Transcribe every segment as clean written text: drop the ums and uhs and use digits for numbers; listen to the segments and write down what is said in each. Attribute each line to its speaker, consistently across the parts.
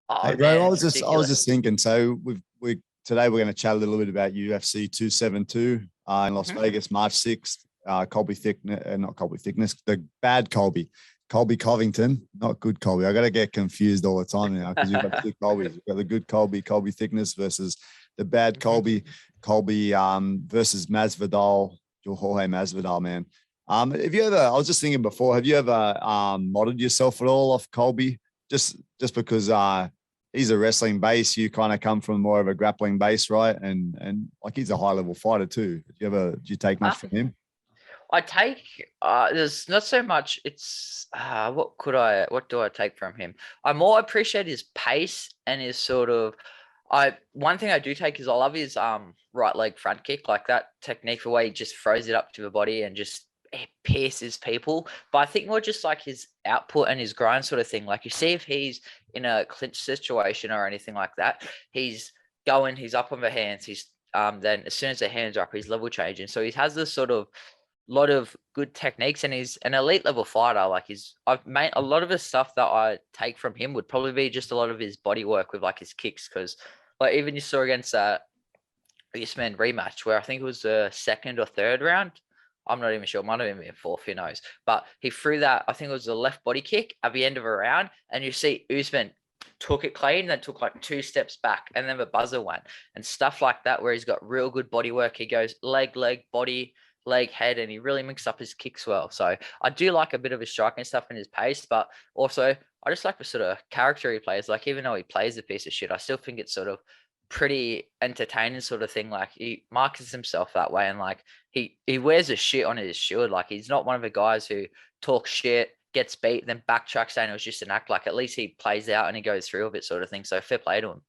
Speaker 1: Oh
Speaker 2: Hey, bro,
Speaker 1: man,
Speaker 2: I
Speaker 1: it's
Speaker 2: was
Speaker 1: ridiculous.
Speaker 2: just thinking. So today we're going to chat a little bit about UFC 272 in Las
Speaker 1: Mhm.
Speaker 2: Vegas, March 6th. Colby Thickness, not Colby Thickness, the bad Colby Covington, not good Colby. I got to get confused all the time now because you've got two Colbys. You've got the good Colby Thickness versus the bad
Speaker 1: Mhm.
Speaker 2: Colby versus Masvidal, Jorge Masvidal, man. Have you ever? I was just thinking before. Have you ever modeled yourself at all off Colby? Just because he's a wrestling base, you kind of come from more of a grappling base, right? And like he's a high level fighter too. Do you take much from him?
Speaker 1: I take there's not so much. It's what do I take from him? I more appreciate his pace and his sort of. I One thing I do take is I love his right leg front kick, like that technique, the way he just throws it up to the body and just pierces people. But I think more just like his output and his grind sort of thing. Like you see if he's in a clinch situation or anything like that, he's up on the hands. He's then as soon as the hands are up, he's level changing. So he has this sort of lot of good techniques and he's an elite level fighter. Like I've made a lot of the stuff that I take from him would probably be just a lot of his body work with like his kicks. Cause like even you saw against this man rematch where I think it was the second or third round. I'm not even sure. Might have been fourth, who knows? But he threw that, I think it was the left body kick at the end of a round. And you see Usman took it clean, then took like 2 steps back, and then the buzzer went. And stuff like that, where he's got real good body work. He goes leg, body, leg, head, and he really mixes up his kicks well. So I do like a bit of his striking stuff and his pace, but also I just like the sort of character he plays. Like even though he plays a piece of shit, I still think it's sort of pretty entertaining sort of thing. Like he markets himself that way, and like he wears a shit on his shield. Like he's not one of the guys who talks shit, gets beat, then backtracks saying it was just an act. Like at least he plays out and he goes through with it sort of thing. So fair play to him.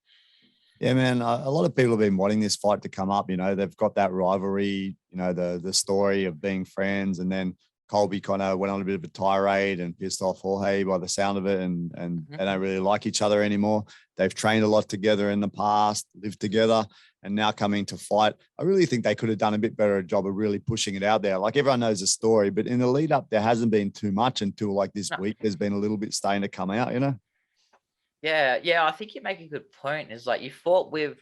Speaker 2: Yeah, man. A lot of people have been wanting this fight to come up. You know, they've got that rivalry. You know, the story of being friends, and then Colby kind of went on a bit of a tirade and pissed off Jorge by the sound of it, and they don't really like each other anymore. They've trained a lot together in the past, lived together, and now coming to fight. I really think they could have done a bit better job of really pushing it out there. Like everyone knows the story, but in the lead up, there hasn't been too much until like this
Speaker 1: No.
Speaker 2: week. There's been a little bit starting to come out. You know.
Speaker 1: Yeah, I think you make a good point. Is like you fought with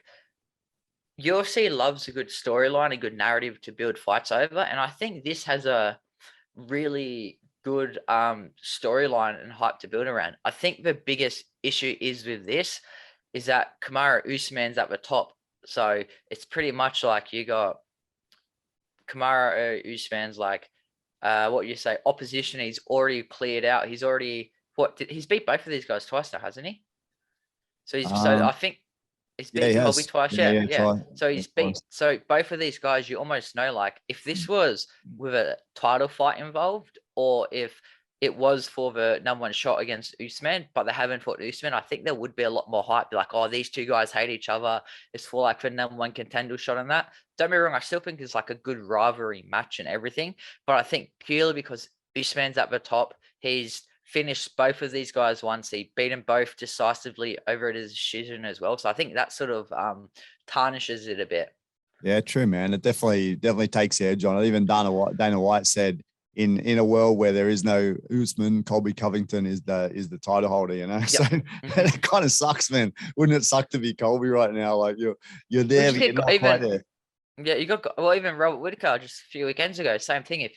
Speaker 1: UFC loves a good storyline, a good narrative to build fights over, and I think this has a really good storyline and hype to build around. I think the biggest issue is with this is that Kamaru Usman's at the top. So it's pretty much like you got Kamaru Usman's like what you say, opposition, he's already cleared out. He's beat both of these guys twice now, hasn't he? So I
Speaker 2: Um,
Speaker 1: think he's
Speaker 2: yeah,
Speaker 1: beat
Speaker 2: he
Speaker 1: Colby
Speaker 2: has.
Speaker 1: twice,
Speaker 2: Yeah,
Speaker 1: yeah.
Speaker 2: yeah,
Speaker 1: Yeah.
Speaker 2: try.
Speaker 1: So
Speaker 2: Yeah,
Speaker 1: he's beat
Speaker 2: twice.
Speaker 1: so both of these guys, you almost know like if this was with a title fight involved or if it was for the number one shot against Usman, but they haven't fought Usman, I think there would be a lot more hype. Be like, oh, these two guys hate each other. It's for like the number one contender shot on that. Don't be wrong, I still think it's like a good rivalry match and everything. But I think purely because Usman's at the top, he's finished both of these guys once. He beat them both decisively over at his decision as well. So I think that sort of tarnishes it a bit.
Speaker 2: Yeah, true, man. It definitely takes the edge on it. Even Dana White said in a world where there is no Usman, Colby Covington is the title holder. You know, so
Speaker 1: Yep. Mm-hmm.
Speaker 2: it kind of sucks, man. Wouldn't it suck to be Colby right now? Like you're
Speaker 1: Would
Speaker 2: there,
Speaker 1: you
Speaker 2: but you're
Speaker 1: think
Speaker 2: not quite
Speaker 1: even
Speaker 2: there.
Speaker 1: yeah, you got well even Robert Whitaker just a few weekends ago, same thing. If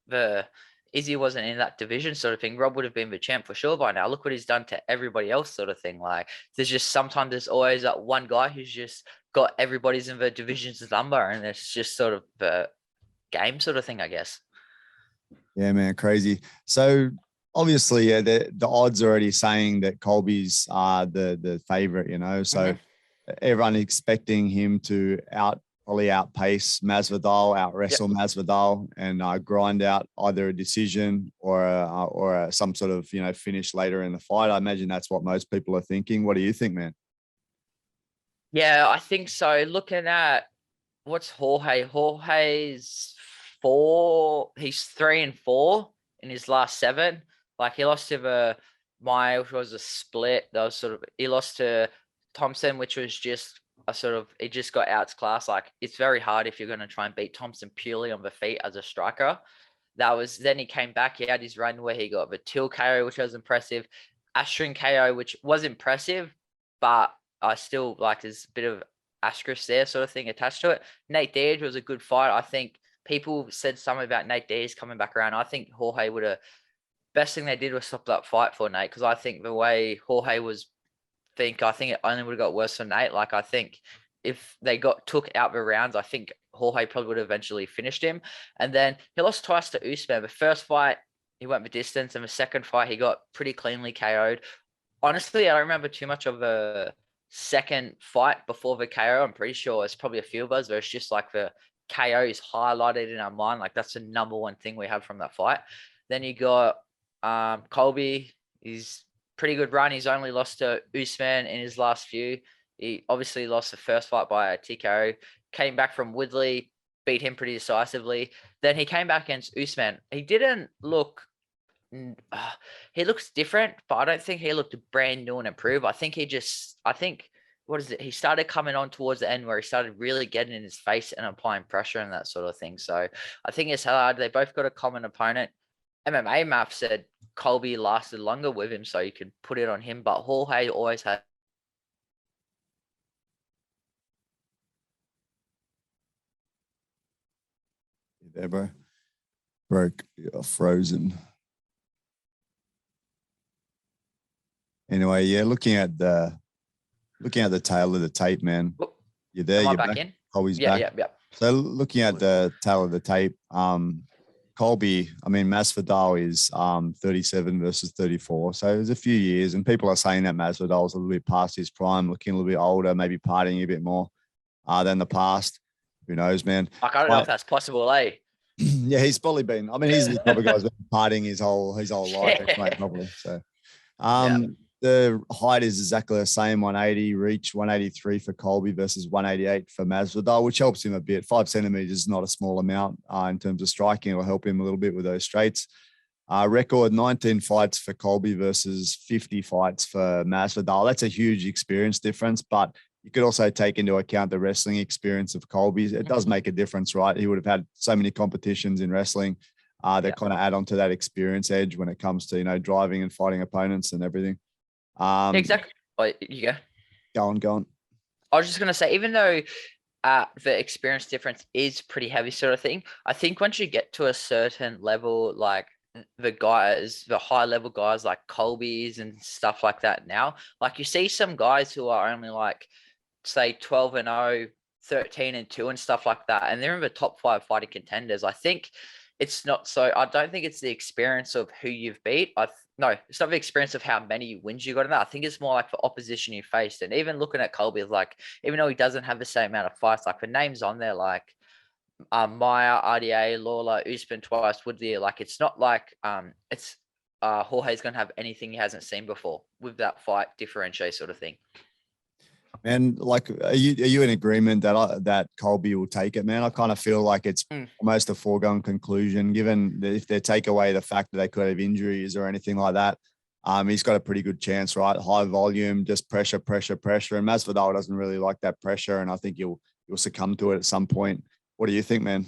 Speaker 1: the Izzy wasn't in that division sort of thing, Rob would have been the champ for sure by now. Look what he's done to everybody else sort of thing. Like there's always that one guy who's just got everybody's in the division's number and it's just sort of the game sort of thing, I guess.
Speaker 2: Yeah, man, crazy. So obviously, yeah, the odds are already saying that Colby's the favorite. You know, so
Speaker 1: Mm-hmm.
Speaker 2: everyone expecting him to probably outpace Masvidal, out
Speaker 1: Yep.
Speaker 2: wrestle Masvidal, and grind out either a decision or some sort of finish later in the fight. I imagine that's what most people are thinking. What do you think, man?
Speaker 1: Yeah, I think so. Looking at what's Jorge? Jorge's four. He's 3-4 in his last seven. Like he lost to the Maya, which was a split. That was sort of he lost to Thompson, which was just a sort of it just got outclassed. Like it's very hard if you're going to try and beat Thompson purely on the feet as a striker. That was then he came back. He had his run where he got the Till KO, which was impressive. Astrid KO, which was impressive, but I still like there's a bit of asterisk there sort of thing attached to it. Nate Diaz was a good fight. I think people said something about Nate Diaz coming back around. I think Jorge would have, best thing they did was stop that fight for Nate, because I think the way Jorge was, I think it only would have got worse for Nate. Like, I think if they took out the rounds, I think Jorge probably would have eventually finished him. And then he lost twice to Usman. The first fight, he went the distance, and the second fight, he got pretty cleanly KO'd. Honestly, I don't remember too much of the second fight before the KO. I'm pretty sure it's probably a few of us where it's just like the KO is highlighted in our mind. Like, that's the number one thing we have from that fight. Then you got Colby. He's pretty good run. He's only lost to Usman in his last few. He obviously lost the first fight by a TKO. Came back from Woodley, beat him pretty decisively. Then he came back against Usman. He didn't look. He looks different, but I don't think he looked brand new and improved. I think what is it? He started coming on towards the end where he started really getting in his face and applying pressure and that sort of thing. So I think it's hard. They both got a common opponent. MMA Math said Colby lasted longer with him, so you could put it on him. But Jorge always had.
Speaker 2: There, bro. Broke. You're frozen. Anyway, yeah, looking at the tail of the tape, man. You're there. You're back. Colby's back.
Speaker 1: Yeah.
Speaker 2: So looking at the tail of the tape, Colby, Masvidal is 37 versus 34. So there's a few years, and people are saying that Masvidal's a little bit past his prime, looking a little bit older, maybe partying a bit more than the past. Who knows, man?
Speaker 1: I don't know if that's possible, eh?
Speaker 2: Yeah, he's probably been. He's the type of guy who's been partying his whole life, anyway, probably. So, the height is exactly the same, 180, reach 183 for Colby versus 188 for Masvidal, which helps him a bit. 5 centimeters is not a small amount in terms of striking. It'll help him a little bit with those straights. Record 19 fights for Colby versus 50 fights for Masvidal. That's a huge experience difference, but you could also take into account the wrestling experience of Colby. It does make a difference, right? He would have had so many competitions in wrestling that kind of add on to that experience edge when it comes to, driving and fighting opponents and everything.
Speaker 1: Exactly. Oh, you go.
Speaker 2: Go on.
Speaker 1: I was just going to say, even though the experience difference is pretty heavy sort of thing, I think once you get to a certain level, like the high level guys like Colby's and stuff like that now, like you see some guys who are only like, say 12-0, 13-2 and stuff like that, and they're in the top 5 fighting contenders. I think it's not so. I don't think it's the experience of who you've beat. No, it's not the experience of how many wins you got in that. I think it's more like the opposition you faced. And even looking at Colby, like, even though he doesn't have the same amount of fights, like the names on there, like Maya, RDA, Lawler, Usman twice, Woodley, like it's not like it's Jorge's gonna have anything he hasn't seen before with that fight differentiate sort of thing.
Speaker 2: Man, like, are you in agreement that Colby will take it, man? I kind of feel like it's almost a foregone conclusion, given that if they take away the fact that they could have injuries or anything like that. He's got a pretty good chance, right? High volume, just pressure. And Masvidal doesn't really like that pressure, and I think you'll succumb to it at some point. What do you think, man?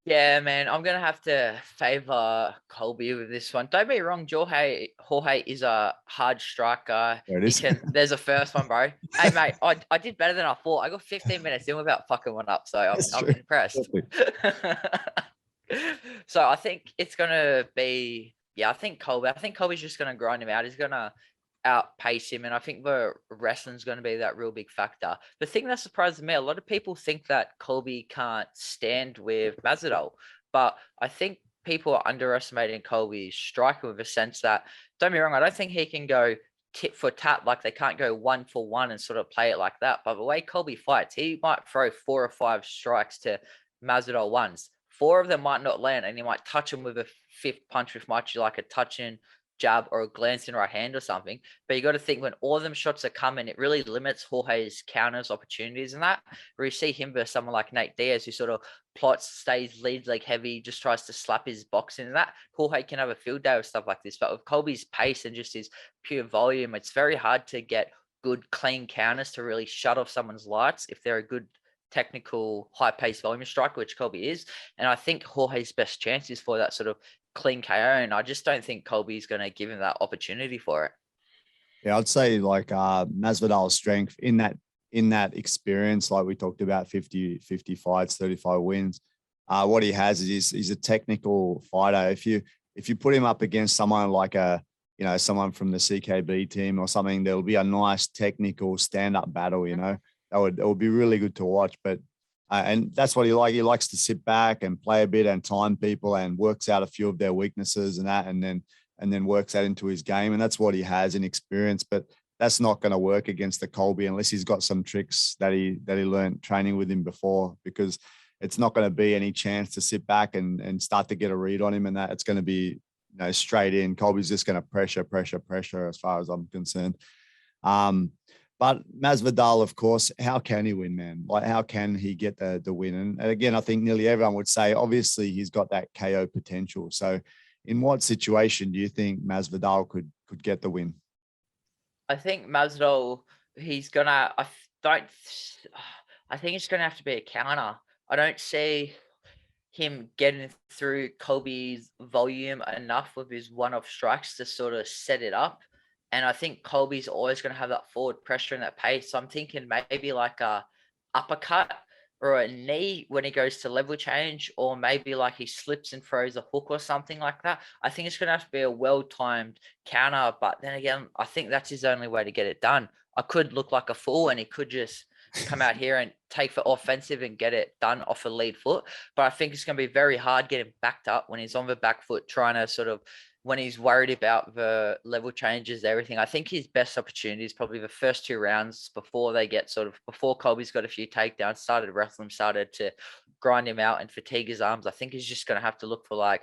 Speaker 1: Yeah, man, I'm gonna have to favor Colby with this one. Don't be wrong, Jorge is a hard striker.
Speaker 2: There it is.
Speaker 1: There's a first one, bro. Hey, mate, I did better than I thought. I got 15 minutes in without fucking one up, so I'm impressed. So I think it's gonna be, I think Colby's just gonna grind him out. He's gonna outpace him, and I think the wrestling's going to be that real big factor. The thing that surprises me, a lot of people think that Colby can't stand with Masvidal, but I think people are underestimating Colby's striking with a sense that, don't be wrong, I don't think he can go tit for tat, like they can't go 1 for 1 and sort of play it like that. But the way Colby fights, he might throw 4 or 5 strikes to Masvidal once. 4 of them might not land, and he might touch him with a 5th punch, which might be like a touching jab or a glancing right hand or something. But you got to think, when all of them shots are coming, it really limits Jorge's counters opportunities and that. Where you see him versus someone like Nate Diaz, who sort of plots, stays leads leg heavy, just tries to slap his boxing and that. Jorge can have a field day with stuff like this. But with Colby's pace and just his pure volume, it's very hard to get good clean counters to really shut off someone's lights if they're a good technical high-paced volume striker, which Colby is. And I think Jorge's best chance is for that sort of clean KO, and I just don't think Colby's going to give him that opportunity for it.
Speaker 2: Yeah, I'd say like Masvidal's strength in that experience, like we talked about, 50 fights, 35 wins. What he has is he's a technical fighter. If you put him up against someone like someone from the CKB team or something, there'll be a nice technical stand-up battle, it would be really good to watch. But and that's what he like. He likes to sit back and play a bit and time people and works out a few of their weaknesses and then works that into his game. And that's what he has in experience. But that's not going to work against the Colby unless he's got some tricks that he learned training with him before, because it's not going to be any chance to sit back and start to get a read on him. And that it's going to be, straight in. Colby's just going to pressure as far as I'm concerned. But Masvidal, of course, how can he win, man? Like, how can he get the win? And again, I think nearly everyone would say, obviously, he's got that KO potential. So in what situation do you think Masvidal could get the win?
Speaker 1: I think Masvidal, he's gonna. I think it's gonna have to be a counter. I don't see him getting through Colby's volume enough with his one-off strikes to sort of set it up. And I think Colby's always going to have that forward pressure and that pace. So I'm thinking maybe like a uppercut or a knee when he goes to level change, or maybe like he slips and throws a hook or something like that. I think it's going to have to be a well-timed counter. But then again, I think that's his only way to get it done. I could look like a fool and he could just come out here and take for offensive and get it done off a lead foot. But I think it's going to be very hard getting backed up when he's on the back foot, trying to sort of, when he's worried about the level changes, everything. I think his best opportunity is probably the first 2 rounds before Colby's got a few takedowns, started wrestling, started to grind him out and fatigue his arms. I think he's just going to have to look for like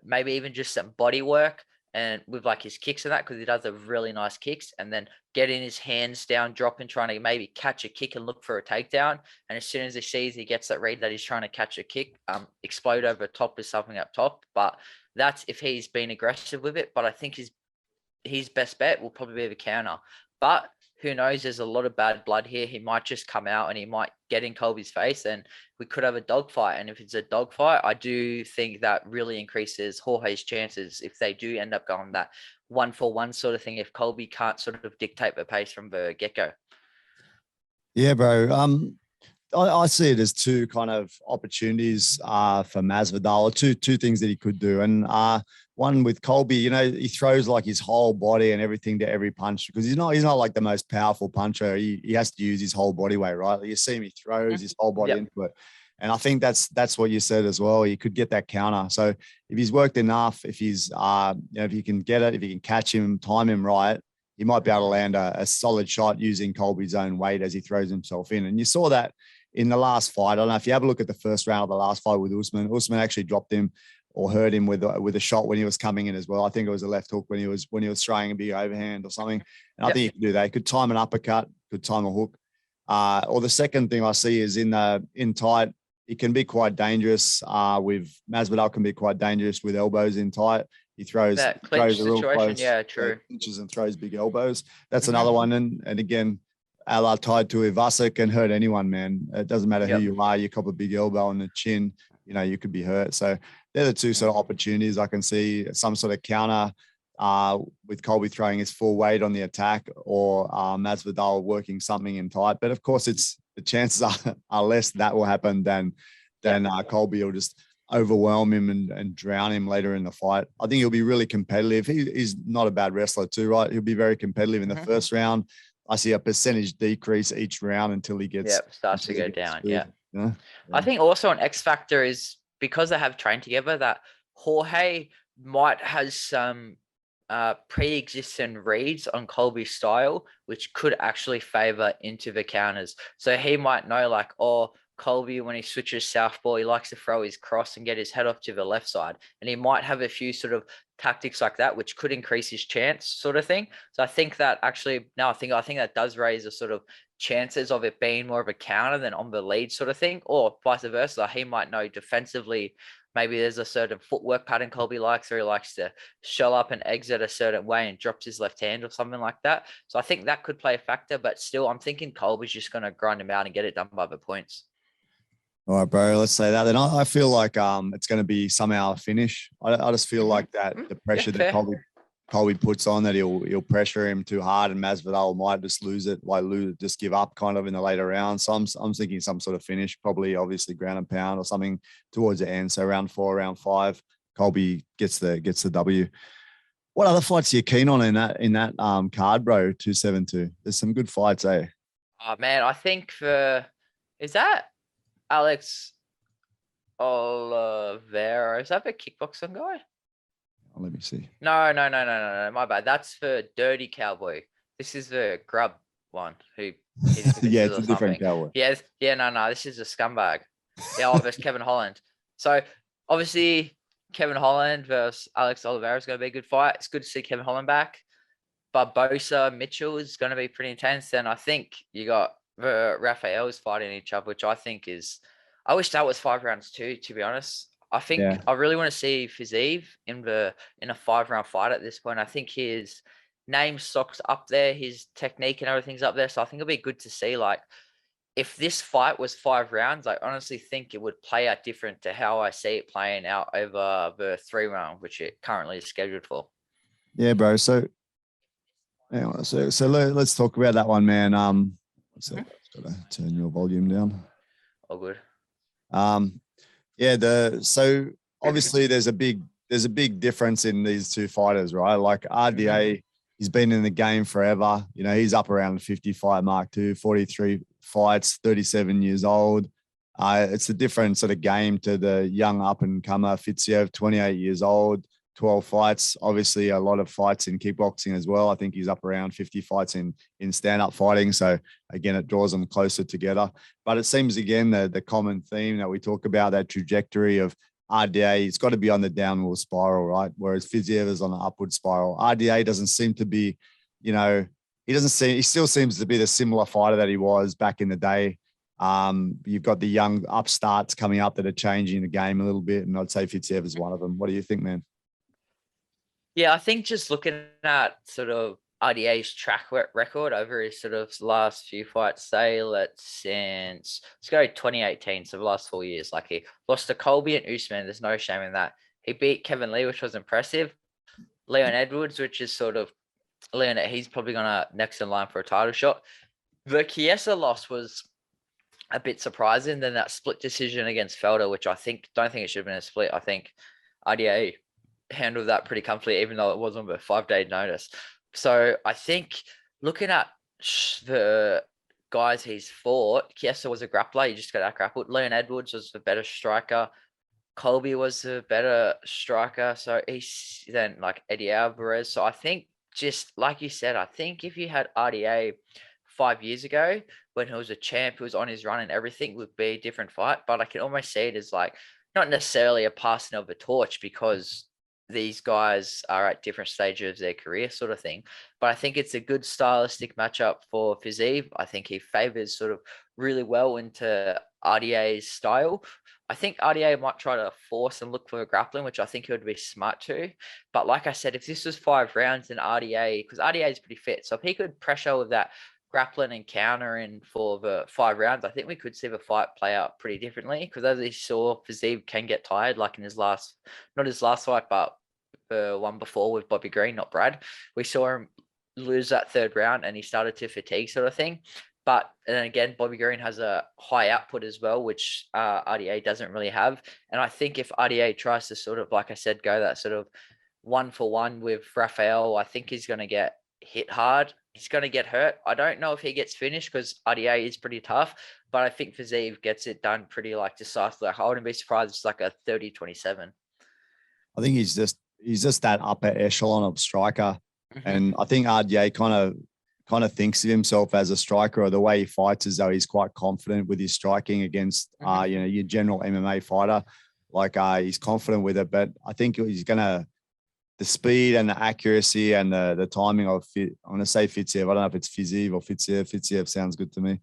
Speaker 1: maybe even just some body work and with like his kicks and that, because he does have really nice kicks, and then getting his hands down, dropping, trying to maybe catch a kick and look for a takedown. And as soon as he gets that read that he's trying to catch a kick, explode over top with something up top. But that's if he's been aggressive with it. But I think his best bet will probably be the counter. But who knows? There's a lot of bad blood here. He might just come out and he might get in Colby's face, and we could have a dogfight. And if it's a dogfight, I do think that really increases Jorge's chances if they do end up going that 1-for-1 sort of thing, if Colby can't sort of dictate the pace from the get-go.
Speaker 2: Yeah, bro. I see it as two kind of opportunities for Masvidal, or two things that he could do. And one with Colby, he throws like his whole body and everything to every punch, because he's not like the most powerful puncher. He has to use his whole body weight, right? You see him, he throws his whole body into it. And I think that's what you said as well. He could get that counter. So if he's worked enough, if he's if he can get it, if he can catch him, time him right, he might be able to land a solid shot using Colby's own weight as he throws himself in. And you saw that in the last fight. I don't know if you have a look at the first round of the last fight with Usman. Usman actually dropped him or hurt him with a shot when he was coming in as well. I think it was a left hook when he was throwing a big overhand or something. And I think he could do that. He could time an uppercut, could time a hook. Or the second thing I see is in tight, it can be quite dangerous. With Masvidal can be quite dangerous with elbows in tight. He throws
Speaker 1: that clinch
Speaker 2: a real
Speaker 1: situation.
Speaker 2: Close,
Speaker 1: yeah, true.
Speaker 2: Clinches and throws big elbows. That's another one. And again, a la tied to Ivasa can hurt anyone, man. It doesn't matter who you are. You cop a big elbow on the chin, you could be hurt. So they're the two sort of opportunities I can see. Some sort of counter with Colby throwing his full weight on the attack, or Masvidal working something in tight. But of course, the chances are less that will happen than Colby will just overwhelm him and drown him later in the fight. I think he'll be really competitive. He's not a bad wrestler too, right? He'll be very competitive in the first round. I see a percentage decrease each round until he gets
Speaker 1: starts to go down.
Speaker 2: Yeah.
Speaker 1: I think also an X factor is because they have trained together that Jorge might has some pre-existing reads on Colby's style, which could actually favor into the counters. So he might know like, Colby, when he switches southpaw, he likes to throw his cross and get his head off to the left side. And he might have a few sort of tactics like that, which could increase his chance sort of thing. So I think that actually, I think that does raise the sort of chances of it being more of a counter than on the lead sort of thing, or vice versa. He might know defensively, maybe there's a certain footwork pattern Colby likes, or he likes to shell up and exit a certain way and drops his left hand or something like that. So I think that could play a factor, but still, I'm thinking Colby's just going to grind him out and get it done by the points.
Speaker 2: All right, bro. Let's say that. Then I feel like it's going to be somehow a finish. I just feel like that the pressure that Colby puts on that he'll pressure him too hard, and Masvidal might just lose it, just give up kind of in the later rounds. So I'm thinking some sort of finish, probably obviously ground and pound or something towards the end. So round 4, round 5, Colby gets the W. What other fights are you keen on in that card, bro? 272. There's some good fights, eh?
Speaker 1: Oh man, I think is that Alex Oliveira? Is that the kickboxing guy?
Speaker 2: Oh, let me see.
Speaker 1: No. My bad. That's for Dirty Cowboy. This is the grub one. Who?
Speaker 2: Yeah, it's a different cowboy.
Speaker 1: Yes. Yeah. No. This is a scumbag. Yeah, versus Kevin Holland. So obviously Kevin Holland versus Alex Oliveira is going to be a good fight. It's good to see Kevin Holland back. Barboza Mitchell is going to be pretty intense. Then I think you got Rafael's fighting each other, which I think is. I wish that was 5 rounds too. To be honest. I think I really want to see Fiziev in a 5-round fight at this point. I think his name stock's up there, his technique and everything's up there. So I think it'll be good to see, like, if this fight was 5 rounds, I honestly think it would play out different to how I see it playing out over the 3 round, which it currently is scheduled for.
Speaker 2: Yeah, bro. So let's talk about that one, man. So got to turn your volume down.
Speaker 1: All good.
Speaker 2: Yeah, so obviously there's a big difference in these two fighters, right? Like RDA, he's been in the game forever. You know, he's up around the 50 fight mark too, 43 fights, 37 years old. It's a different sort of game to the young up and comer Fiziev, 28 years old, 12 fights. Obviously a lot of fights in kickboxing as well. I think he's up around 50 fights in stand-up fighting. So again, it draws them closer together. But it seems again the common theme that we talk about, that trajectory of RDA, it's got to be on the downward spiral, right? Whereas Fiziev is on an upward spiral. RDA doesn't seem to be, you know, he still seems to be the similar fighter that he was back in the day. You've got the young upstarts coming up that are changing the game a little bit. And I'd say Fiziev is one of them. What do you think, man?
Speaker 1: Yeah, I think just looking at sort of RDA's track record over his sort of last few fights, say let's go 2018, so the last 4 years. Like, he lost to Colby and Usman. There's no shame in that. He beat Kevin Lee, which was impressive. Leon Edwards, which is sort of he's probably gonna next in line for a title shot. The Chiesa loss was a bit surprising. Then that split decision against Felder, which don't think it should have been a split. I think RDA handled that pretty comfortably, even though it was on a 5-day notice. So I think looking at the guys he's fought, Chiesa was a grappler. He just got out grappled. Leon Edwards was the better striker. Colby was the better striker. So he's then like Eddie Alvarez. So I think, just like you said, I think if you had RDA 5 years ago when he was a champ, who was on his run and everything, would be a different fight. But I can almost see it as like not necessarily a passing of the torch, because these guys are at different stages of their career, sort of thing. But I think it's a good stylistic matchup for Fiziev. I think he favors sort of really well into RDA's style. I think RDA might try to force and look for a grappling, which I think he would be smart to. But like I said, if this was 5 rounds, then RDA, because RDA is pretty fit, so if he could pressure with that grappling and countering for the 5 rounds, I think we could see the fight play out pretty differently. Because as we saw, Fiziev can get tired, like in not his last fight, but the one before with Bobby Green, not Brad. We saw him lose that 3rd round and he started to fatigue, sort of thing. But then again, Bobby Green has a high output as well, which RDA doesn't really have. And I think if RDA tries to sort of, like I said, go that sort of 1-for-1 with Rafael, I think he's going to get hit hard. He's going to get hurt. I don't know if he gets finished, because RDA is pretty tough, but I think Fiziev gets it done pretty like decisively. I wouldn't be surprised if it's like a 30-27.
Speaker 2: I think he's just that upper echelon of striker. And I think RDA kind of thinks of himself as a striker, or the way he fights as though he's quite confident with his striking against, your general MMA fighter. Like he's confident with it, but I think he's the speed and the accuracy and the timing of I'm going to say Fiziev. I don't know if it's Fiziev or Fiziev. Fiziev sounds good to me.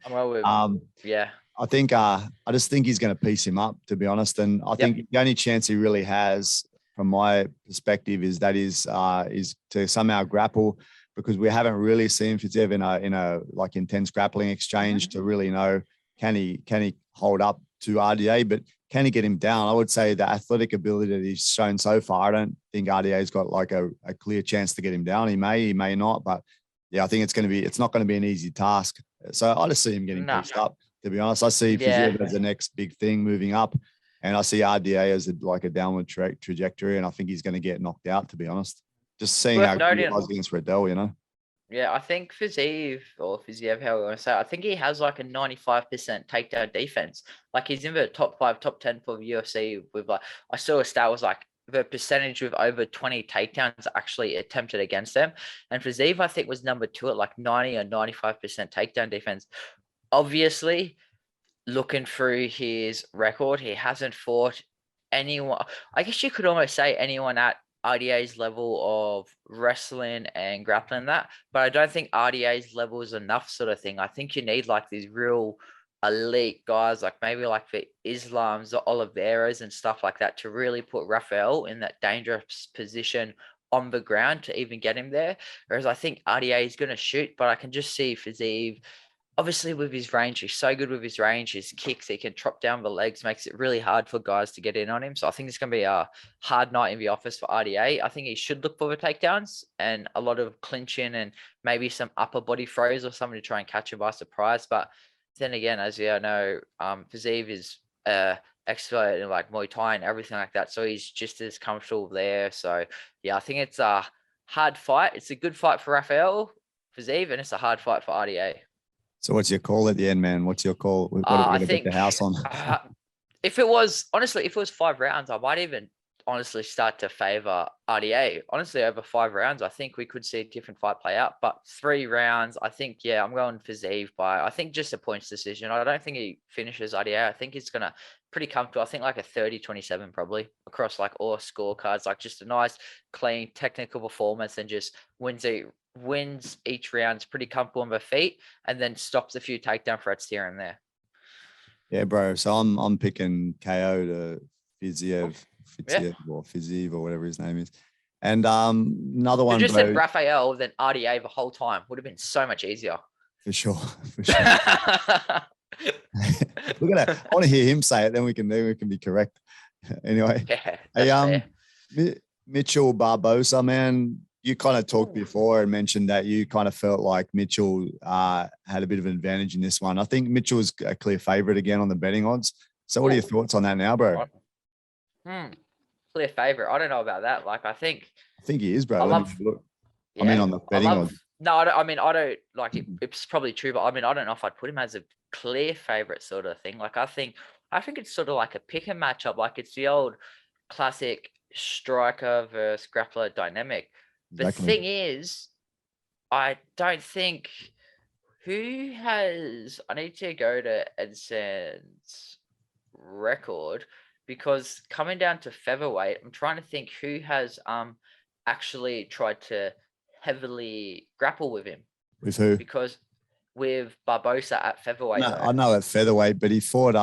Speaker 1: Yeah.
Speaker 2: I think I just think he's going to piece him up, to be honest. And I think the only chance he really has, from my perspective, is to somehow grapple, because we haven't really seen Fiziev in a like intense grappling exchange to really know can he hold up to RDA, but can he get him down? I would say the athletic ability that he's shown so far, I don't think RDA's got like a clear chance to get him down. He may not, but yeah, I think it's not going to be an easy task. So I just see him getting pieced up, to be honest. I see Fiziev as the next big thing moving up, and I see RDA as a downward trajectory, and I think he's going to get knocked out, to be honest. Just seeing how good he was against Riddell, you know?
Speaker 1: Yeah, I think Fiziev, how we want to say it, I think he has like a 95% takedown defense. Like he's in the top 5, top 10 for the UFC with like, I saw a stat was like the percentage with over 20 takedowns actually attempted against them. And Fiziev, I think, was number 2 at like 90 or 95% takedown defense. Obviously, looking through his record, he hasn't fought anyone. I guess you could almost say anyone at RDA's level of wrestling and grappling that, but I don't think RDA's level is enough sort of thing. I think you need like these real elite guys, like maybe like the Islams, the Oliveras and stuff like that, to really put Rafael in that dangerous position on the ground to even get him there. Whereas I think RDA is going to shoot, but I can just see Fiziev, obviously with his range, he's so good with his range, his kicks, he can chop down the legs, makes it really hard for guys to get in on him. So I think it's going to be a hard night in the office for RDA. I think he should look for the takedowns and a lot of clinching and maybe some upper body throws or something to try and catch him by surprise. But then again, as you know, Fiziev is expert in like Muay Thai and everything like that. So he's just as comfortable there. So yeah, I think it's a hard fight. It's a good fight for Rafael Fiziev, and it's a hard fight for RDA.
Speaker 2: So what's your call at the end, man? What's your call? What are we going to bet the house on?
Speaker 1: If it was 5 rounds, I might even honestly start to favor RDA. Honestly, over 5 rounds, I think we could see a different fight play out. But 3 rounds, I think, yeah, I'm going Fiziev by, I think, just a points decision. I don't think he finishes RDA. I think he's going to pretty comfortable. I think like a 30-27 probably across like all scorecards, like just a nice, clean, technical performance and just wins each round, pretty comfortable on their feet, and then stops a few takedown threats here and there.
Speaker 2: Yeah, bro. So I'm picking KO to Fiziev or Fiziev or whatever his name is. And another one.
Speaker 1: You just said Rafael, then RDA the whole time would have been so much easier.
Speaker 2: For sure. Look at that. I want to hear him say it, then we can be correct. Anyway.
Speaker 1: Yeah,
Speaker 2: Mitchell Barboza, man. You kind of talked before and mentioned that you kind of felt like Mitchell had a bit of an advantage in this one. I think Mitchell is a clear favorite again on the betting odds. So what are your thoughts on that now, bro?
Speaker 1: Clear favorite. I don't know about that. Like, I think
Speaker 2: he is, bro. On the betting odds.
Speaker 1: No, I don't like it. It's probably true, but I don't know if I'd put him as a clear favorite sort of thing. Like, I think it's sort of like a pick and matchup. Like, it's the old classic striker versus grappler dynamic. The thing is, I don't think I need to go to Edson's record, because coming down to featherweight, I'm trying to think who has actually tried to heavily grapple with him.
Speaker 2: With who?
Speaker 1: Because with Barboza at featherweight.
Speaker 2: No, I know at featherweight, but he fought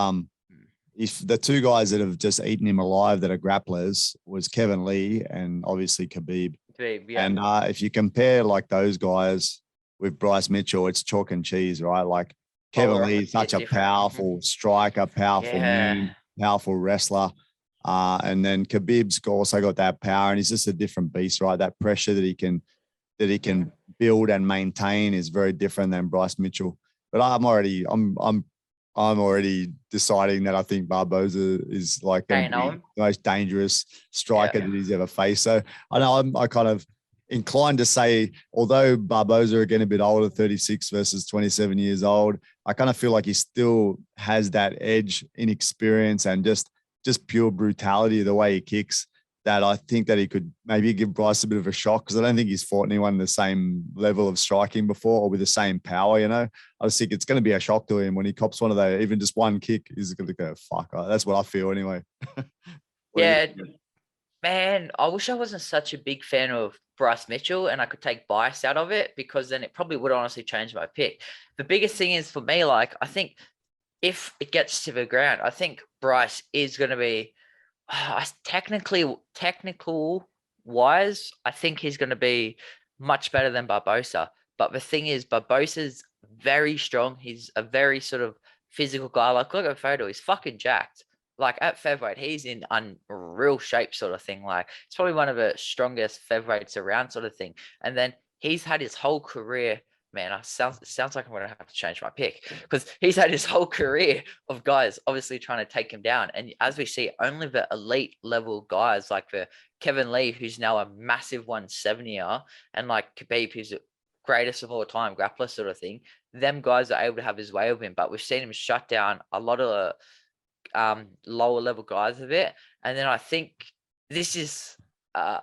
Speaker 2: if the 2 guys that have just eaten him alive that are grapplers was Kevin Lee and obviously Khabib.
Speaker 1: Yeah.
Speaker 2: And if you compare like those guys with Bryce Mitchell, it's chalk and cheese, right? Like Kevin Lee is such a powerful striker, powerful man, powerful wrestler. And then Khabib's also got that power, and he's just a different beast, right? That pressure that he can build and maintain is very different than Bryce Mitchell. But I'm already deciding that I think Barboza is like the most dangerous striker that he's ever faced. So I know I kind of inclined to say, although Barboza again a bit older, 36 versus 27 years old, I kind of feel like he still has that edge in experience and just pure brutality of the way he kicks, that I think that he could maybe give Bryce a bit of a shock, because I don't think he's fought anyone the same level of striking before or with the same power, you know. I just think it's going to be a shock to him when he cops one of those, even just one kick, he's going to go, fuck. That's what I feel anyway.
Speaker 1: Yeah, man, I wish I wasn't such a big fan of Bryce Mitchell and I could take bias out of it, because then it probably would honestly change my pick. The biggest thing is for me, like, I think if it gets to the ground, I think Bryce is going to be technical wise, I think he's going to be much better than Barboza. But the thing is, Barboza's very strong. He's a very sort of physical guy. Like, look at Fodor, he's fucking jacked. Like at featherweight, he's in unreal shape, sort of thing. Like it's probably one of the strongest featherweights around, sort of thing. And then he's had his whole career. Man, it sounds like I'm gonna have to change my pick because he's had his whole career of guys obviously trying to take him down. And as we see, only the elite level guys like the Kevin Lee, who's now a massive 170er, and like Khabib, who's the greatest of all time grappler, sort of thing. Them guys are able to have his way with him, but we've seen him shut down a lot of lower level guys of it. And then I think this is I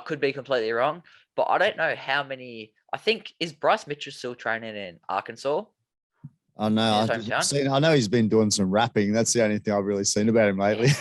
Speaker 1: could be completely wrong, but I don't know how many. I think is Bryce Mitchell still training in Arkansas?
Speaker 2: I know. I know he's been doing some rapping. That's the only thing I've really seen about him lately.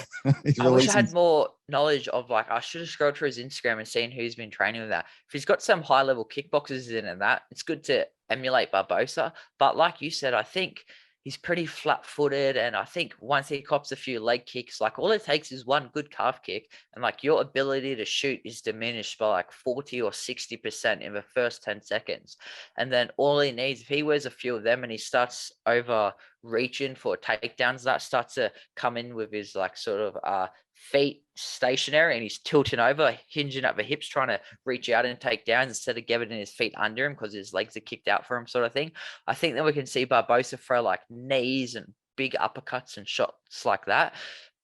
Speaker 1: I wish I had more knowledge of like I should have scrolled through his Instagram and seen who's been training with that. If he's got some high level kickboxers in and that, it's good to emulate Barboza. But like you said, I think he's pretty flat footed. And I think once he cops a few leg kicks, like all it takes is one good calf kick. And like your ability to shoot is diminished by like 40 or 60% in the first 10 seconds. And then all he needs, if he wears a few of them and he starts over reaching for takedowns, that starts to come in with his like sort of feet stationary and he's tilting over, hinging at the hips, trying to reach out and take downs instead of getting his feet under him because his legs are kicked out for him, sort of thing. I think that we can see Barboza throw like knees and big uppercuts and shots like that.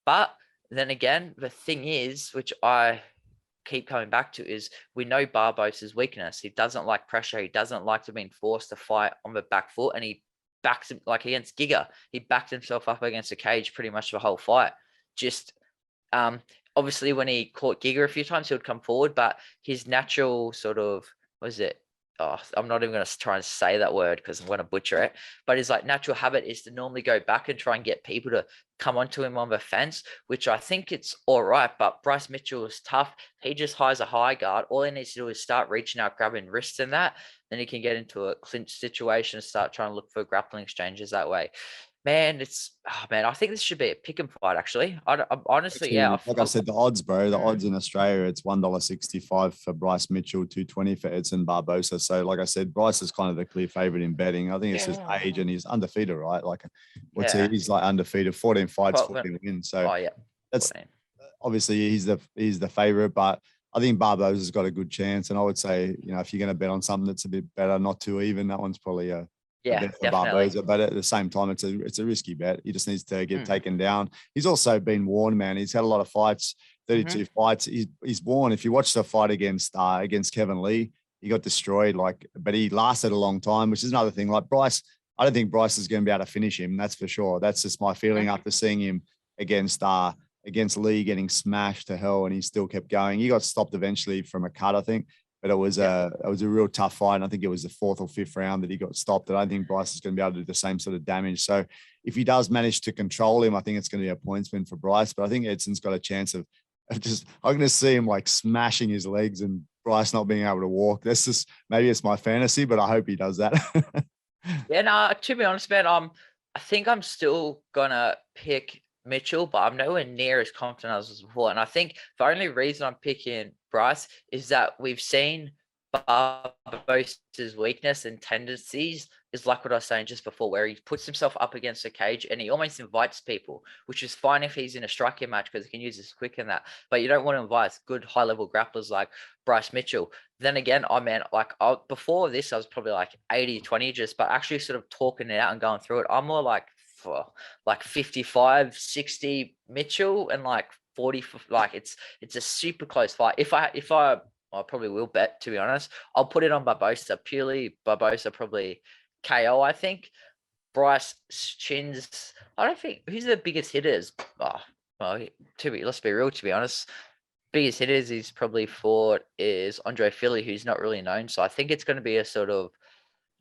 Speaker 1: But then again, the thing is, which I keep coming back to, is we know Barboza's weakness. He doesn't like pressure. He doesn't like to be forced to fight on the back foot, and he backs him like against Giga. He backed himself up against the cage pretty much the whole fight. Just obviously when he caught Giga a few times, he would come forward, but his natural sort of, what is it? Oh, I'm not even going to try and say that word because I'm going to butcher it. But his like natural habit is to normally go back and try and get people to come onto him on the fence, which I think it's all right. But Bryce Mitchell is tough. He just hires a high guard. All he needs to do is start reaching out, grabbing wrists and that. Then he can get into a clinch situation and start trying to look for grappling exchanges that way. Man, I think this should be a pick and fight. Actually, I'm honestly,
Speaker 2: actually,
Speaker 1: yeah.
Speaker 2: Like I said, the odds, bro. The odds in Australia, it's $1.65 for Bryce Mitchell, $2.20 for Edson Barboza. So, like I said, Bryce is kind of the clear favorite in betting. I think it's his age and he's undefeated, right? Like, he's like undefeated, 14 fights, 14 wins. So, that's obviously he's the favorite, but I think Barboza's got a good chance. And I would say, if you're going to bet on something that's a bit better, not too even, that one's probably a bet for Barboza, but at the same time, it's a risky bet. He just needs to get taken down. He's also been warned, man. He's had a lot of fights, 32 fights. He's warned. If you watch the fight against Kevin Lee, he got destroyed. But he lasted a long time, which is another thing. Like Bryce, I don't think Bryce is going to be able to finish him. That's for sure. That's just my feeling after seeing him against Lee getting smashed to hell, and he still kept going. He got stopped eventually from a cut, I think. But it was a real tough fight. And I think it was the 4th or 5th round that he got stopped. And I don't think Bryce is going to be able to do the same sort of damage. So if he does manage to control him, I think it's going to be a points win for Bryce. But I think Edson's got a chance of just, I'm going to see him like smashing his legs and Bryce not being able to walk. That's just, maybe it's my fantasy, but I hope he does that.
Speaker 1: Yeah, no, to be honest, man, I think I'm still going to pick Mitchell, but I'm nowhere near as confident as I was before. And I think the only reason I'm picking Bryce is that we've seen Barboza's weakness and tendencies is like what I was saying just before, where he puts himself up against a cage and he almost invites people, which is fine if he's in a striking match because he can use his quick in that. But you don't want to invite good high level grapplers like Bryce Mitchell. Then again, before this, I was probably like 80-20 just, but actually sort of talking it out and going through it, I'm more like 55-60 Mitchell and like 40, like it's a super close fight. If I probably will bet, to be honest, I'll put it on Barboza, purely Barboza probably KO. I think Bryce chins, I don't think, who's the biggest hitters? Let's be real, to be honest, biggest hitters he's probably fought is Andre Philly, who's not really known. So I think it's going to be a sort of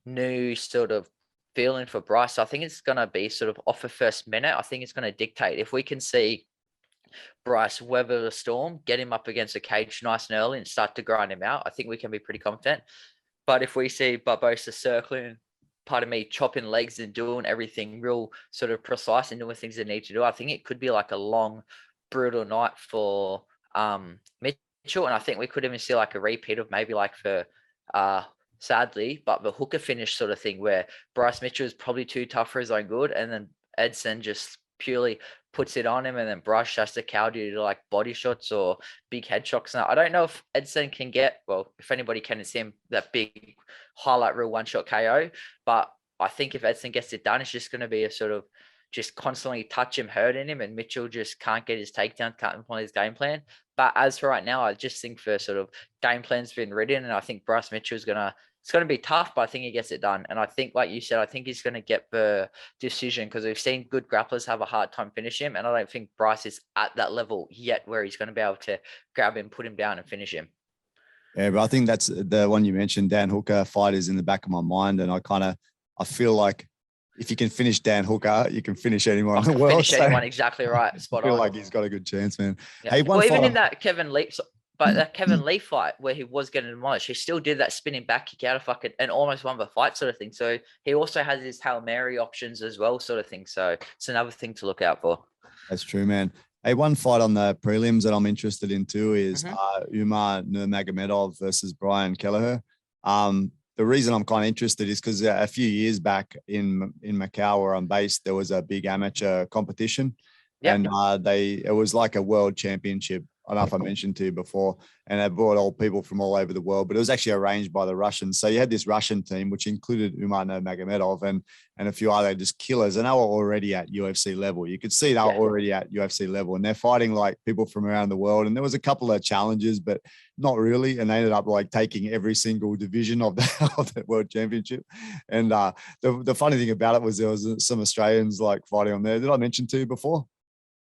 Speaker 1: new sort of feeling for Bryce. I think it's going to be sort of off the first minute. I think it's going to dictate. If we can see Bryce weather the storm, get him up against the cage nice and early and start to grind him out, I think we can be pretty confident. But if we see Barboza circling, chopping legs and doing everything real sort of precise and doing things they need to do, I think it could be like a long, brutal night for Mitchell. And I think we could even see like a repeat of maybe like the sadly, but the hooker finish sort of thing where Bryce Mitchell is probably too tough for his own good, and then Edson just purely puts it on him, and then Bryce has to cow due to like body shots or big head shocks. Now, I don't know if Edson can get, well, if anybody can, it's him, that big highlight reel one-shot KO, but I think if Edson gets it done, it's just going to be a sort of just constantly touch him, hurting him, and Mitchell just can't get his takedown, can't implement his game plan. But as for right now, I just think the sort of game plan's been written, and I think Bryce Mitchell's it's going to be tough, but I think he gets it done. And I think, like you said, I think he's going to get the decision because we've seen good grapplers have a hard time finishing him, and I don't think Bryce is at that level yet where he's going to be able to grab him, put him down, and finish him.
Speaker 2: Yeah, but I think that's the one you mentioned. Dan Hooker fight is in the back of my mind, and I feel like if you can finish Dan Hooker, you can finish anyone in the world.
Speaker 1: Finish anyone, exactly right. Spot
Speaker 2: I feel
Speaker 1: on.
Speaker 2: like he's got a good chance, man.
Speaker 1: Yeah.
Speaker 2: Hey,
Speaker 1: well, even in that Kevin Lee, but that Kevin Lee fight where he was getting demolished, he still did that spinning back kick out of fucking and almost won the fight, sort of thing. So he also has his Hail Mary options as well, sort of thing. So it's another thing to look out for.
Speaker 2: That's true, man. Hey, one fight on the prelims that I'm interested in too is Umar Nurmagomedov versus Brian Kelleher. The reason I'm kind of interested is because a few years back in Macau, where I'm based, there was a big amateur competition, and it was like a world championship. I don't know if I mentioned to you before, and they brought all people from all over the world, but it was actually arranged by the Russians. So you had this Russian team, which included Umar Nurmagomedov and a few other just killers, and they were already at UFC level. You could see they were already at UFC level, and they're fighting like people from around the world. And there was a couple of challenges, but not really. And they ended up like taking every single division of the world championship. And the funny thing about it was there was some Australians like fighting on there. Did I mention to you before?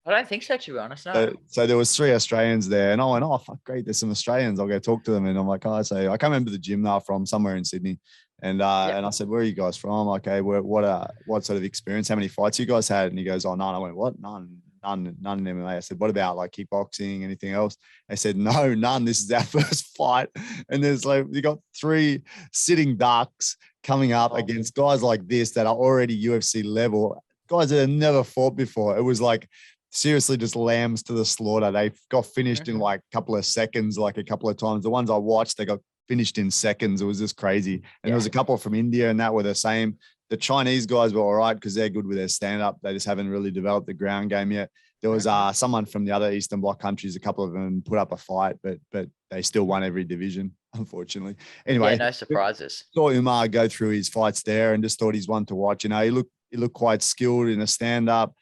Speaker 1: I don't think so, to be honest. No.
Speaker 2: So there was 3 Australians there, and I went, "Oh, fuck, great! There's some Australians. I'll go talk to them." And I'm like, "Oh," I say, "I come into the gym now from somewhere in Sydney," and I said, "Where are you guys from?" Okay, what sort of experience? How many fights you guys had? And he goes, "Oh, none." I went, "What? None in MMA." I said, "What about like kickboxing? Anything else?" They said, "No, none. This is our first fight." And there's like you got 3 sitting ducks coming up against guys like this that are already UFC level, guys that have never fought before. It was like seriously just lambs to the slaughter. They got finished in like a couple of seconds, like a couple of times. The ones I watched, they got finished in seconds. It was just crazy. And there was a couple from India and that were the same. The Chinese guys were all right because they're good with their stand-up. They just haven't really developed the ground game yet. There was someone from the other Eastern Bloc countries, a couple of them put up a fight, but they still won every division, unfortunately. Anyway,
Speaker 1: no surprises.
Speaker 2: Saw Umar go through his fights there and just thought he's one to watch. You know, he looked quite skilled in a stand-up.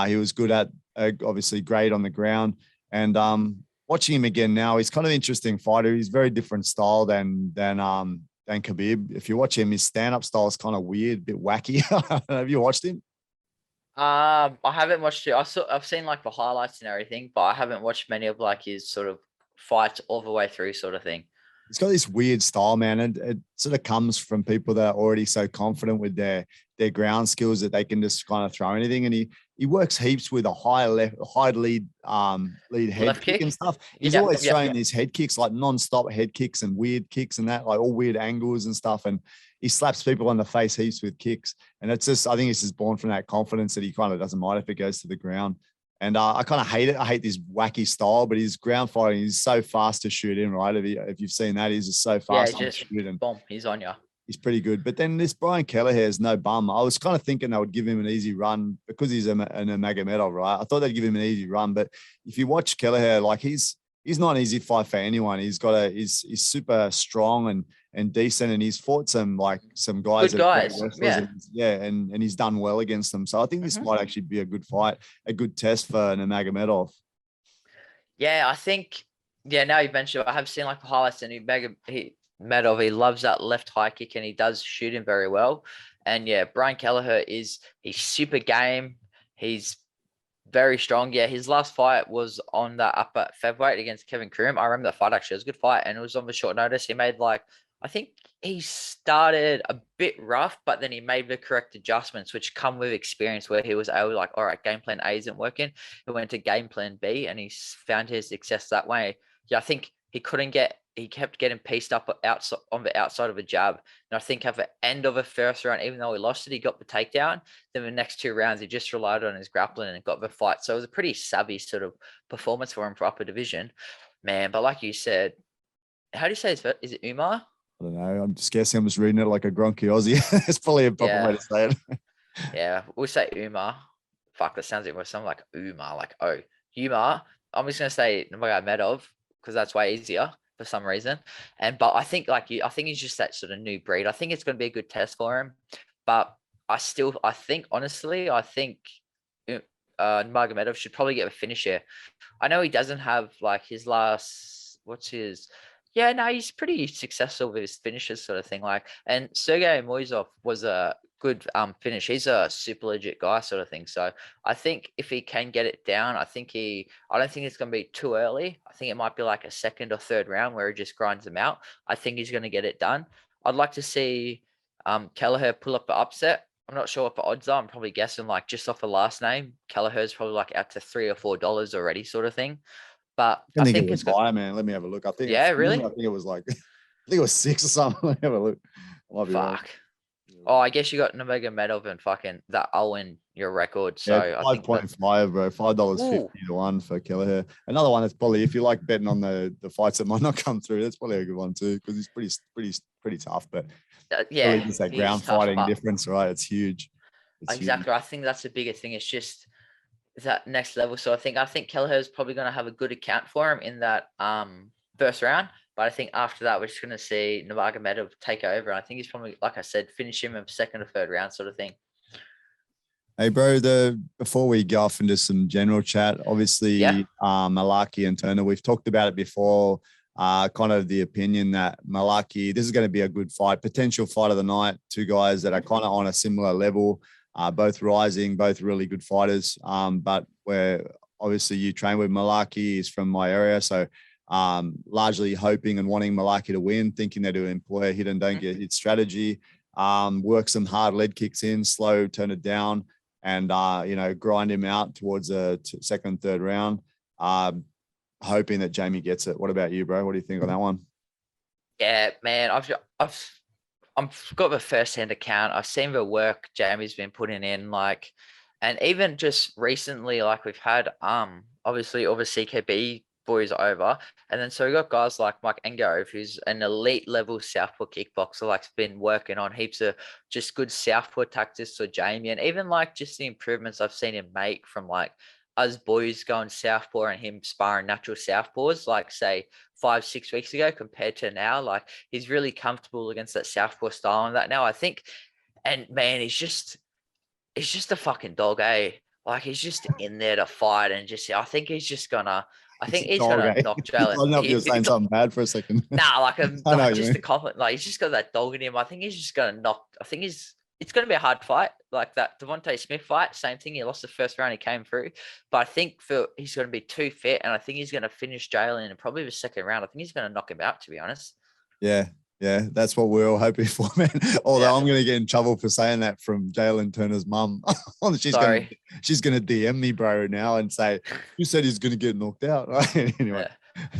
Speaker 2: He was good at obviously great on the ground, and watching him again now, he's kind of an interesting fighter. He's very different style than Khabib. If you watch him, his stand-up style is kind of weird, a bit wacky. Have you watched him?
Speaker 1: I haven't watched it. I've seen like the highlights and everything, but I haven't watched many of like his sort of fights all the way through, sort of thing.
Speaker 2: He's got this weird style, man, and it sort of comes from people that are already so confident with their ground skills that they can just kind of throw anything. And he works heaps with a high lead head kick and stuff. He's always throwing these head kicks, like non-stop head kicks and weird kicks and that, like all weird angles and stuff. And he slaps people on the face heaps with kicks. And it's just, I think it's just born from that confidence that he kind of doesn't mind if it goes to the ground. And I kind of hate it. I hate this wacky style, but his ground fighting is so fast to shoot in, right? If you've seen that, he's just so fast to shoot in.
Speaker 1: Boom, he's on you.
Speaker 2: He's pretty good. But then this Brian Kelleher is no bum. I was kind of thinking they would give him an easy run because he's a Nurmagomedov, right? I thought they'd give him an easy run. But if you watch Kelleher, like he's not an easy fight for anyone. He's he's super strong and decent, and he's fought some guys.
Speaker 1: Good guys.
Speaker 2: And he's done well against them. So I think this might actually be a good fight, a good test for Nurmagomedov.
Speaker 1: Yeah, I think. Yeah, now you mentioned it, I have seen like the highlights, and Medov, he loves that left high kick, and he does shoot him very well. And yeah, Brian Kelleher he's super game. He's very strong. Yeah, his last fight was on the upper featherweight against Kevin Krum. I remember that fight actually. It was a good fight, and it was on the short notice. He made I think he started a bit rough, but then he made the correct adjustments, which come with experience, where he was able to all right, game plan A isn't working. He went to game plan B, and he found his success that way. Yeah, I think he kept getting pieced up on the outside of a jab. And I think at the end of the first round, even though he lost it, he got the takedown. Then the next 2 rounds, he just relied on his grappling and got the fight. So it was a pretty savvy sort of performance for him for upper division, man. But like you said, how do you say his first? Is it Umar?
Speaker 2: I don't know. I'm just guessing. I'm just reading it like a Gronky Aussie. It's probably a proper way
Speaker 1: Yeah.
Speaker 2: to say it.
Speaker 1: Yeah. We'll say Umar. Fuck, that sounds like something like Umar, like oh, Umar. I'm just gonna say Nurmagomedov because that's way easier for some reason. But I think like you, I think he's just that sort of new breed. I think it's gonna be a good test for him. But I think honestly, I think Nurmagomedov should probably get a finish here. I know he doesn't have like his last, what's his? Yeah, no, he's pretty successful with his finishes sort of thing. Like, and Sergey Moisov was a good finish. He's a super legit guy sort of thing. So I think if he can get it down, I don't think it's going to be too early. I think it might be like a second or third round where he just grinds them out. I think he's going to get it done. I'd like to see Kelleher pull up the upset. I'm not sure what the odds are. I'm probably guessing like just off the last name, Kelleher's probably like out to $3 or $4 already, sort of thing. But
Speaker 2: I
Speaker 1: I
Speaker 2: think it
Speaker 1: think
Speaker 2: was
Speaker 1: it's good.
Speaker 2: higher, man. Let me have a look. I think
Speaker 1: Yeah,
Speaker 2: from memory,
Speaker 1: really?
Speaker 2: I think it was like I think it was 6 or something. Let me have a look. I might be wrong.
Speaker 1: Fuck. Oh, I guess you got Nurmagomedov and fucking that Owen your record. So
Speaker 2: Yeah,
Speaker 1: I think that.
Speaker 2: 5.5, bro. $5.50
Speaker 1: Ooh,
Speaker 2: to 1 for Kelleher. Another one that's probably, if you like betting on the fights that might not come through, that's probably a good one too, because he's pretty tough. But really,
Speaker 1: yeah,
Speaker 2: just that
Speaker 1: he's
Speaker 2: ground
Speaker 1: tough,
Speaker 2: fighting
Speaker 1: but
Speaker 2: difference, right? It's huge. It's huge.
Speaker 1: exactly. I think that's the biggest thing. It's just that next level. So I think Kelleher is probably going to have a good account for him in that first round. But I think after that, we're just going to see Nurmagomedov take over. And I think he's probably, like I said, finish him in second or third round, sort of thing.
Speaker 2: Hey, bro, before we go off into some general chat,
Speaker 1: Yeah.
Speaker 2: obviously, Malaki and Turner, we've talked about it before. Kind of the opinion that Malaki, this is going to be a good fight, potential fight of the night. Two guys that are kind of on a similar level, both rising, both really good fighters. But where obviously you train with Malaki, is from my area, so largely hoping and wanting Malaki to win, thinking that he'll employ a hit and don't get hit strategy, work some hard lead kicks in, slow, turn it down, and grind him out towards a second, third round. Hoping that Jamie gets it. What about you, bro? What do you think on that one?
Speaker 1: Yeah, man. I've got the first hand account. I've seen the work Jamie's been putting in, like, and even just recently, like we've had obviously all the CKB boys over, and then so we got guys like Mike Engove, who's an elite level southpaw kickboxer, like's been working on heaps of just good southpaw tactics for Jamie, and even like just the improvements I've seen him make from like us boys going southpaw and him sparring natural southpaws, like say 5-6 weeks ago compared to now. Like he's really comfortable against that southpaw style and that now. I think, and man, he's just a fucking dog, eh? Like he's just in there to fight and just I
Speaker 2: It's
Speaker 1: think
Speaker 2: a
Speaker 1: he's
Speaker 2: dog,
Speaker 1: gonna
Speaker 2: eh?
Speaker 1: knock
Speaker 2: I
Speaker 1: Jalen.
Speaker 2: don't know if you're saying something bad for a second.
Speaker 1: Nah,
Speaker 2: I know
Speaker 1: like
Speaker 2: what you
Speaker 1: just
Speaker 2: mean.
Speaker 1: the compliment. Like he's just got that dog in him. I think he's just gonna knock. I think it's gonna be a hard fight. Like that Devontae Smith fight, same thing. He lost the first round, he came through. But I think he's gonna be too fit, and I think he's gonna finish Jalen in probably the second round. I think he's gonna knock him out, to be honest.
Speaker 2: Yeah, yeah, that's what we're all hoping for, man.
Speaker 1: Yeah.
Speaker 2: Although I'm going to get in trouble for saying that from Jalen Turner's mum.
Speaker 1: Sorry.
Speaker 2: She's gonna DM me, bro, now and say you said he's going to get knocked out. Right? Anyway,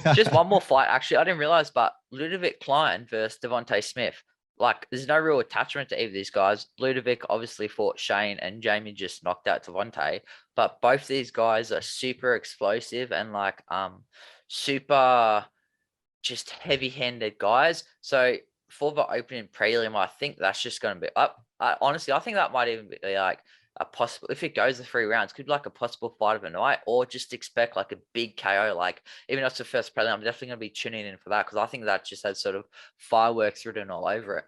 Speaker 1: Yeah. Just one more fight, actually. I didn't realize, but Ludovic Klein versus Devontae Smith. Like, there's no real attachment to either of these guys. Ludovic obviously fought Shane, and Jamie just knocked out Devontae. But both these guys are super explosive and like super just heavy-handed guys. So for the opening prelim, I think that's just going to be up. Honestly, I think that might even be like a possible, if it goes the 3 rounds, could be like a possible fight of the night, or just expect like a big KO. Like even though it's the first prelim, I'm definitely going to be tuning in for that because I think that just has sort of fireworks written all over it.